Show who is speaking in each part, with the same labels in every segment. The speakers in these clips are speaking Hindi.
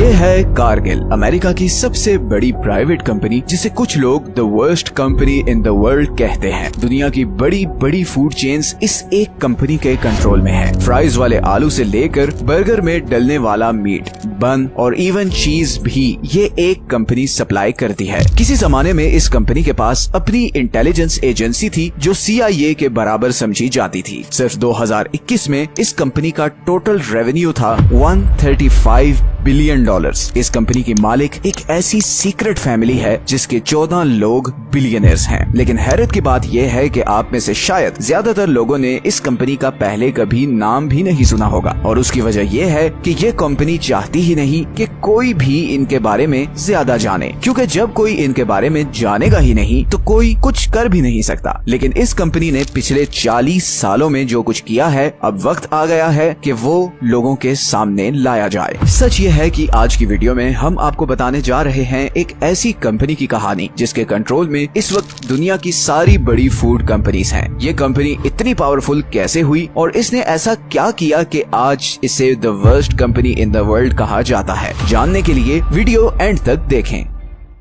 Speaker 1: ये है कारगिल, अमेरिका की सबसे बड़ी प्राइवेट कंपनी, जिसे कुछ लोग the worst company in the world कहते हैं। दुनिया की बड़ी बड़ी फूड चेन्स इस एक कंपनी के कंट्रोल में है। फ्राइज वाले आलू से लेकर बर्गर में डलने वाला मीट, बन और इवन चीज भी ये एक कंपनी सप्लाई करती है। किसी जमाने में इस कंपनी के पास अपनी इंटेलिजेंस एजेंसी थी जो CIA के बराबर समझी जाती थी। सिर्फ 2021 में इस कंपनी का टोटल रेवेन्यू था $135 बिलियन। इस कंपनी की मालिक एक ऐसी सीक्रेट फैमिली है जिसके 14 लोग बिलियनर्स हैं। लेकिन हैरत की बात यह है कि आप में से शायद ज्यादातर लोगों ने इस कंपनी का पहले कभी नाम भी नहीं सुना होगा, और उसकी वजह यह है कि ये कंपनी चाहती ही नहीं कि कोई भी इनके बारे में ज्यादा जाने, क्योंकि जब कोई इनके बारे में जानेगा ही नहीं तो कोई कुछ कर भी नहीं सकता। लेकिन इस कंपनी ने पिछले 40 सालों में जो कुछ किया है, अब वक्त आ गया है कि वो लोगों के सामने लाया जाए। सच ये है कि आज की वीडियो में हम आपको बताने जा रहे हैं एक ऐसी कंपनी की कहानी जिसके कंट्रोल में इस वक्त दुनिया की सारी बड़ी फूड कंपनीज हैं। ये कंपनी इतनी पावरफुल कैसे हुई और इसने ऐसा क्या किया कि आज इसे the worst company in the world कहा जाता है। जानने के लिए वीडियो एंड तक देखें।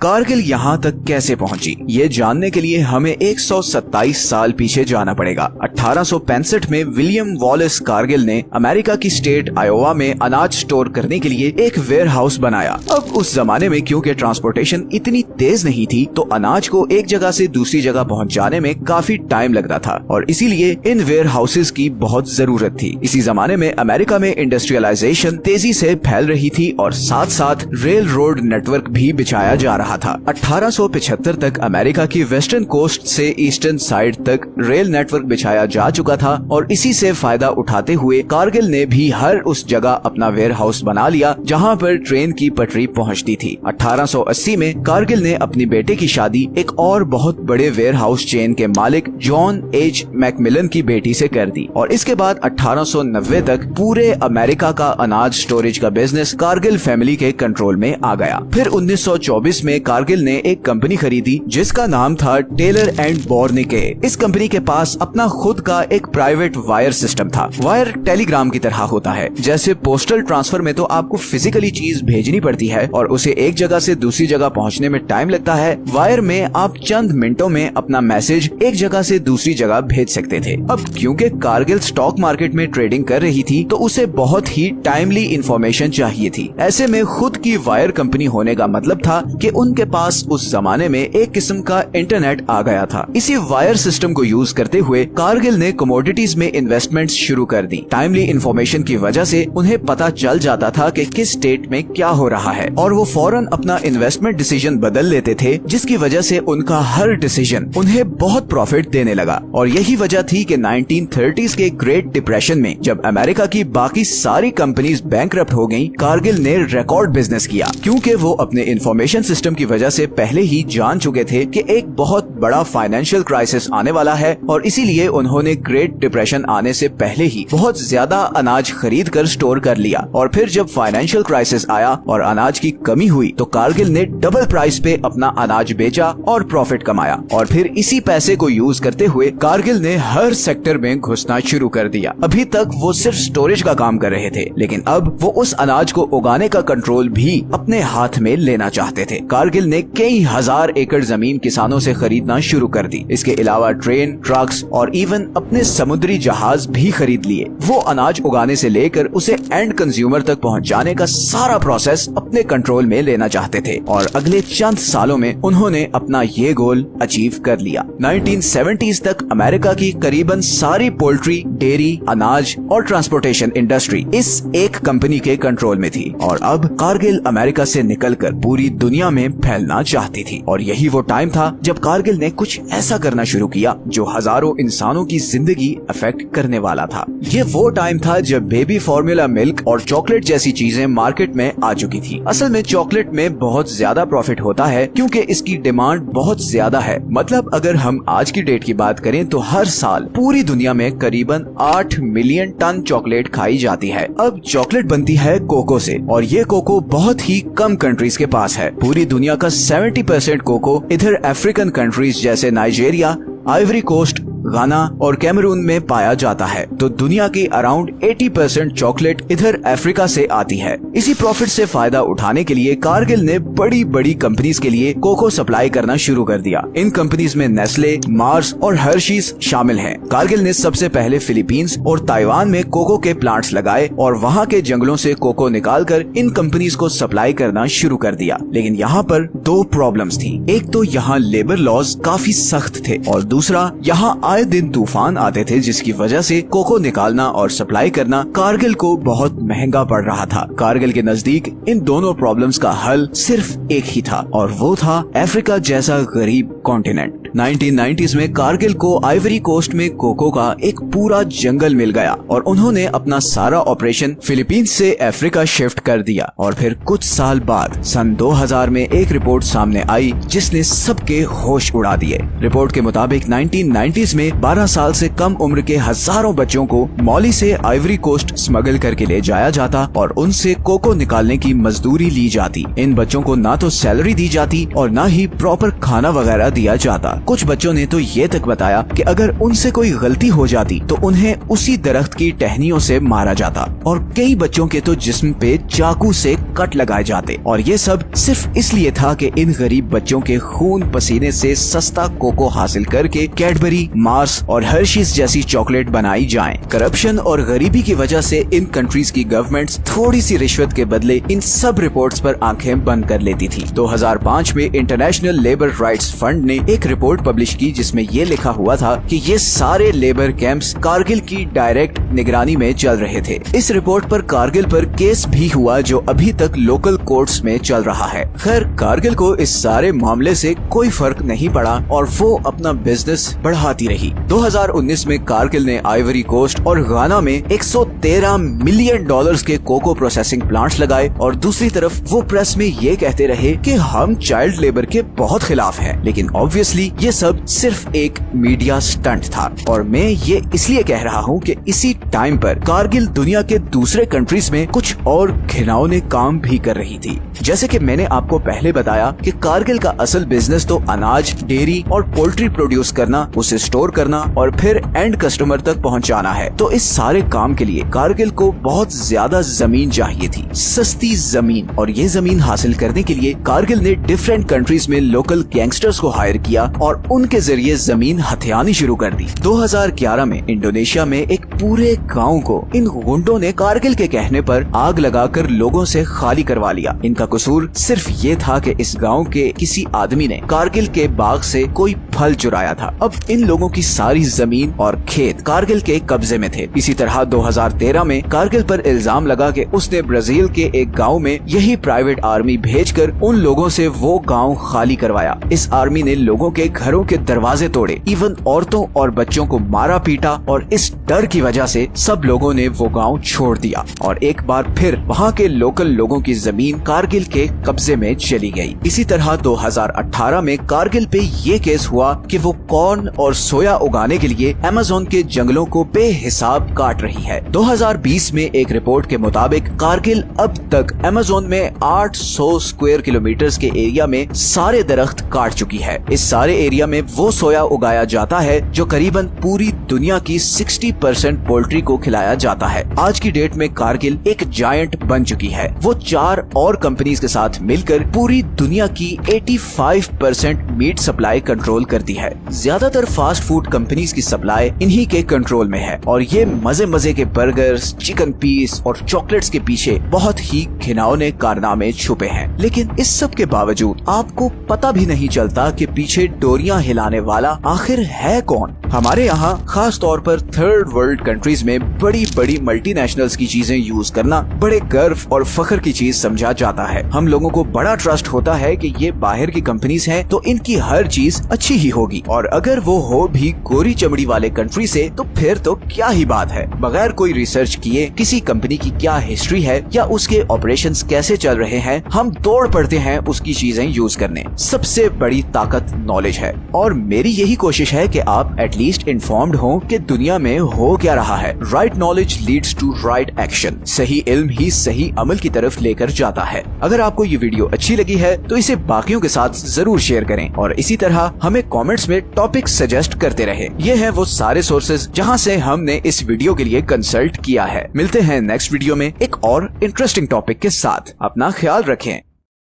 Speaker 1: कारगिल यहाँ तक कैसे पहुंची, ये जानने के लिए हमें 127 साल पीछे जाना पड़ेगा। 1865 में विलियम वॉलेस कारगिल ने अमेरिका की स्टेट आयोवा में अनाज स्टोर करने के लिए एक वेयर हाउस बनाया। अब उस जमाने में क्योंकि ट्रांसपोर्टेशन इतनी तेज नहीं थी, तो अनाज को एक जगह से दूसरी जगह पहुँचाने में काफी टाइम लगता था, और इसीलिए इन वेयर हाउसेज की बहुत जरूरत थी। इसी जमाने में अमेरिका में इंडस्ट्रियलाइजेशन तेजी से फैल रही थी और साथ साथ रेल रोड नेटवर्क भी बिछाया जा रहा था। 1875 तक अमेरिका की वेस्टर्न कोस्ट से ईस्टर्न साइड तक रेल नेटवर्क बिछाया जा चुका था, और इसी से फायदा उठाते हुए कारगिल ने भी हर उस जगह अपना वेयर हाउस बना लिया जहां पर ट्रेन की पटरी पहुंचती थी। 1880 में कारगिल ने अपनी बेटे की शादी एक और बहुत बड़े वेयर हाउस चेन के मालिक जॉन H. मैकमिलन की बेटी से कर दी, और इसके बाद 1890 तक पूरे अमेरिका का अनाज स्टोरेज का बिजनेस कारगिल फैमिली के कंट्रोल में आ गया। फिर 1924 में कारगिल ने एक कंपनी खरीदी जिसका नाम था टेलर एंड बॉर्निके। इस कंपनी के पास अपना खुद का एक प्राइवेट वायर सिस्टम था। वायर टेलीग्राम की तरह होता है। जैसे पोस्टल ट्रांसफर में तो आपको फिजिकली चीज भेजनी पड़ती है और उसे एक जगह से दूसरी जगह पहुंचने में टाइम लगता है, वायर में आप चंद मिनटों में अपना मैसेज एक जगह से दूसरी जगह भेज सकते थे। अब क्योंकि कारगिल स्टॉक मार्केट में ट्रेडिंग कर रही थी, तो उसे बहुत ही टाइमली इंफॉर्मेशन चाहिए थी। ऐसे में खुद की वायर कंपनी होने का मतलब था कि उनके पास उस जमाने में एक किस्म का इंटरनेट आ गया था। इसी वायर सिस्टम को यूज करते हुए कारगिल ने कमोडिटीज में इन्वेस्टमेंट शुरू कर दी। टाइमली इंफॉर्मेशन की वजह से उन्हें पता चल जाता था कि किस स्टेट में क्या हो रहा है, और वो फौरन अपना इन्वेस्टमेंट डिसीजन बदल लेते थे, जिसकी वजह से उनका हर डिसीजन उन्हें बहुत प्रॉफिट देने लगा। और यही वजह थी कि 1930s के ग्रेट डिप्रेशन में जब अमेरिका की बाकी सारी कंपनीज बैंकरप्ट हो गयी, कारगिल ने रिकॉर्ड बिजनेस किया, क्योंकि वो अपने इंफॉर्मेशन सिस्टम की वजह से पहले ही जान चुके थे कि एक बहुत बड़ा फाइनेंशियल क्राइसिस आने वाला है, और इसीलिए उन्होंने ग्रेट डिप्रेशन आने से पहले ही बहुत ज्यादा अनाज खरीद कर स्टोर कर लिया। और फिर जब फाइनेंशियल क्राइसिस आया और अनाज की कमी हुई, तो कारगिल ने डबल प्राइस पे अपना अनाज बेचा और प्रॉफिट कमाया, और फिर इसी पैसे को यूज करते हुए कारगिल ने हर सेक्टर में घुसना शुरू कर दिया। अभी तक वो सिर्फ स्टोरेज का काम कर रहे थे, लेकिन अब वो उस अनाज को उगाने का कंट्रोल भी अपने हाथ में लेना चाहते थे। कारगिल ने कई हजार एकड़ जमीन किसानों से खरीदना शुरू कर दी। इसके अलावा ट्रेन, ट्रक्स और इवन अपने समुद्री जहाज भी खरीद लिए। वो अनाज उगाने से लेकर उसे एंड कंज्यूमर तक पहुंचाने का सारा प्रोसेस अपने कंट्रोल में लेना चाहते थे, और अगले चंद सालों में उन्होंने अपना ये गोल अचीव कर लिया। 1970s तक अमेरिका की करीबन सारी पोल्ट्री, डेयरी, अनाज और ट्रांसपोर्टेशन इंडस्ट्री इस एक कंपनी के कंट्रोल में थी, और अब कारगिल अमेरिका से निकलकर पूरी दुनिया में फैलना चाहती थी। और यही वो टाइम था जब कारगिल ने कुछ ऐसा करना शुरू किया जो हजारों इंसानों की जिंदगी अफेक्ट करने वाला था। ये वो टाइम था जब बेबी फॉर्मूला मिल्क और चॉकलेट जैसी चीजें मार्केट में आ चुकी थी। असल में चॉकलेट में बहुत ज्यादा प्रॉफिट होता है क्योंकि इसकी डिमांड बहुत ज्यादा है। मतलब अगर हम आज की डेट की बात करें तो हर साल पूरी दुनिया में करीबन 8 मिलियन टन चॉकलेट खाई जाती है। अब चॉकलेट बनती है कोको से, और ये कोको बहुत ही कम कंट्रीज के पास है। पूरी दुनिया का 70% कोको इधर अफ्रीकन कंट्रीज जैसे नाइजीरिया, आइवरी कोस्ट, गाना और कैमरून में पाया जाता है, तो दुनिया की अराउंड 80% चॉकलेट इधर अफ्रीका से आती है। इसी प्रॉफिट से फायदा उठाने के लिए कारगिल ने बड़ी बड़ी कंपनीज के लिए कोको सप्लाई करना शुरू कर दिया। इन कंपनीज में नेस्ले, मार्स और हर्शीज शामिल हैं। कारगिल ने सबसे पहले फिलीपींस और ताइवान में कोको के प्लांट्स लगाए और वहाँ के जंगलों से कोको निकालकर इन कंपनीज को सप्लाई करना शुरू कर दिया। लेकिन यहाँ पर दो प्रॉब्लम्स थी। एक तो यहाँ लेबर लॉज काफी सख्त थे और दूसरा यहाँ आए दिन तूफान आते थे, जिसकी वजह से कोको निकालना और सप्लाई करना कारगिल को बहुत महंगा पड़ रहा था। कारगिल के नजदीक इन दोनों प्रॉब्लम्स का हल सिर्फ एक ही था और वो था अफ्रीका जैसा गरीब कॉन्टिनेंट। 1990s में कारगिल को आइवरी कोस्ट में कोको का एक पूरा जंगल मिल गया और उन्होंने अपना सारा ऑपरेशन फिलीपींस से अफ्रीका शिफ्ट कर दिया। और फिर कुछ साल बाद सन 2000 में एक रिपोर्ट सामने आई जिसने सबके होश उड़ा दिए। रिपोर्ट के मुताबिक 1990s में 12 साल से कम उम्र के हजारों बच्चों को मॉली से आइवरी कोस्ट स्मगल करके ले जाया जाता और उनसे कोको निकालने की मजदूरी ली जाती। इन बच्चों को ना तो सैलरी दी जाती और ना ही प्रॉपर खाना वगैरह दिया जाता। कुछ बच्चों ने तो ये तक बताया कि अगर उनसे कोई गलती हो जाती तो उन्हें उसी दरख्त की टहनियों से मारा जाता और कई बच्चों के तो जिस्म पे चाकू से कट लगाए जाते। और ये सब सिर्फ इसलिए था कि इन गरीब बच्चों के खून पसीने से सस्ता कोको हासिल करके कैडबरी, मार्स और हर्शीज जैसी चॉकलेट बनाई जाए। करप्शन और गरीबी की वजह से इन कंट्रीज की गवर्नमेंट्स थोड़ी सी रिश्वत के बदले इन सब रिपोर्ट्स पर आंखें बंद कर लेती थी। 2005 में इंटरनेशनल लेबर राइट्स फंड ने एक रिपोर्ट पब्लिश की जिसमें ये लिखा हुआ था कि ये सारे लेबर कैंप्स कारगिल की डायरेक्ट निगरानी में चल रहे थे। इस रिपोर्ट पर कारगिल पर केस भी हुआ जो अभी तक लोकल कोर्ट्स में चल रहा है। खैर, कारगिल को इस सारे मामले से कोई फर्क नहीं पड़ा और वो अपना बिजनेस बढ़ाती रही। 2019 में कारगिल ने आइवरी कोस्ट और गाना में 113 मिलियन डॉलर्स के कोको प्रोसेसिंग प्लांट्स लगाए और दूसरी तरफ वो प्रेस में ये कहते रहे कि हम चाइल्ड लेबर के बहुत खिलाफ हैं। लेकिन ऑब्वियसली ये सब सिर्फ एक मीडिया स्टंट था और मैं ये इसलिए कह रहा हूँ कि इसी टाइम पर कारगिल दुनिया के दूसरे कंट्रीज में कुछ और घिनौने काम भी कर रही थी। जैसे कि मैंने आपको पहले बताया कि कारगिल का असल बिजनेस तो अनाज, डेयरी और पोल्ट्री प्रोड्यूस करना, उसे स्टोर करना और फिर एंड कस्टमर तक पहुंचाना है। तो इस सारे काम के लिए कारगिल को बहुत ज्यादा जमीन चाहिए थी, सस्ती जमीन। और ये जमीन हासिल करने के लिए कारगिल ने डिफरेंट कंट्रीज में लोकल गैंगस्टर्स को हायर किया और उनके जरिए जमीन हथियानी शुरू कर दी। 2011 में इंडोनेशिया में एक पूरे गांव को इन गुंडों ने कारगिल के कहने पर आग लगाकर लोगों से खाली करवा लिया। इनका कसूर सिर्फ ये था कि इस गांव के किसी आदमी ने कारगिल के बाग से कोई फल चुराया था। अब इन लोगों की सारी जमीन और खेत कारगिल के कब्जे में थे। इसी तरह 2013 में कारगिल पर इल्जाम लगा कि उसने ब्राजील के एक गांव में यही प्राइवेट आर्मी भेजकर उन लोगों से वो गांव खाली करवाया। इस आर्मी ने लोगों के घरों के दरवाजे तोड़े, इवन औरतों और बच्चों को मारा पीटा और इस डर की वजह से सब लोगों ने वो गांव छोड़ दिया और एक बार फिर वहाँ के लोकल लोगों की जमीन कारगिल के कब्जे में चली गई। इसी तरह 2018 में कारगिल पे ये केस हुआ कि वो कॉर्न और सोया उगाने के लिए अमेज़न के जंगलों को बेहिसाब काट रही है। 2020 में एक रिपोर्ट के मुताबिक कारगिल अब तक अमेज़न में 800 स्क्वायर किलोमीटर के एरिया में सारे दरख्त काट चुकी है। इस सारे एरिया में वो सोया उगाया जाता है जो करीबन पूरी दुनिया की 60% पोल्ट्री को खिलाया जाता है। आज की डेट में कारगिल एक जायंट बन चुकी है। वो 4 और कंपनीज के साथ मिलकर पूरी दुनिया की 85% मीट सप्लाई कंट्रोल करती है। ज्यादातर फास्ट फूड कंपनीज की सप्लाई इन्हीं के कंट्रोल में है और ये मजे मजे के बर्गर्स, चिकन पीस और चॉकलेट्स के पीछे बहुत ही घिनौने कारनामे छुपे हैं। लेकिन इस सब के बावजूद आपको पता भी नहीं चलता कि पीछे डोरियां हिलाने वाला आखिर है कौन। हमारे यहाँ खास तौर पर थर्ड वर्ल्ड कंट्रीज में बड़ी बड़ी मल्टीनेशनल्स की चीजें यूज करना बड़े गर्व और फख्र की चीज समझा जाता है। हम लोगों को बड़ा ट्रस्ट होता है कि ये बाहर की कंपनीज हैं तो इनकी हर चीज अच्छी ही होगी और अगर वो हो भी गोरी चमड़ी वाले कंट्री से तो फिर तो क्या ही बात है। बगैर कोई रिसर्च किए किसी कंपनी की क्या हिस्ट्री है या उसके ऑपरेशंस कैसे चल रहे हैं, हम दौड़ पड़ते हैं उसकी चीजें यूज करने। सबसे बड़ी ताकत नॉलेज है। है और मेरी यही कोशिश है कि आप एटलीस्ट इन्फॉर्म्ड हो कि दुनिया में हो क्या रहा है। Right knowledge leads to right action. सही इल्म ही सही अमल की तरफ लेकर जाता है। अगर आपको ये वीडियो अच्छी लगी है तो इसे बाकियों के साथ जरूर शेयर करें और इसी तरह हमें कमेंट्स में टॉपिक सजेस्ट करते रहे। ये हैं वो सारे सोर्सेज जहां से हमने इस वीडियो के लिए कंसल्ट किया है। मिलते हैं नेक्स्ट वीडियो में एक और इंटरेस्टिंग टॉपिक के साथ। अपना ख्याल रखें।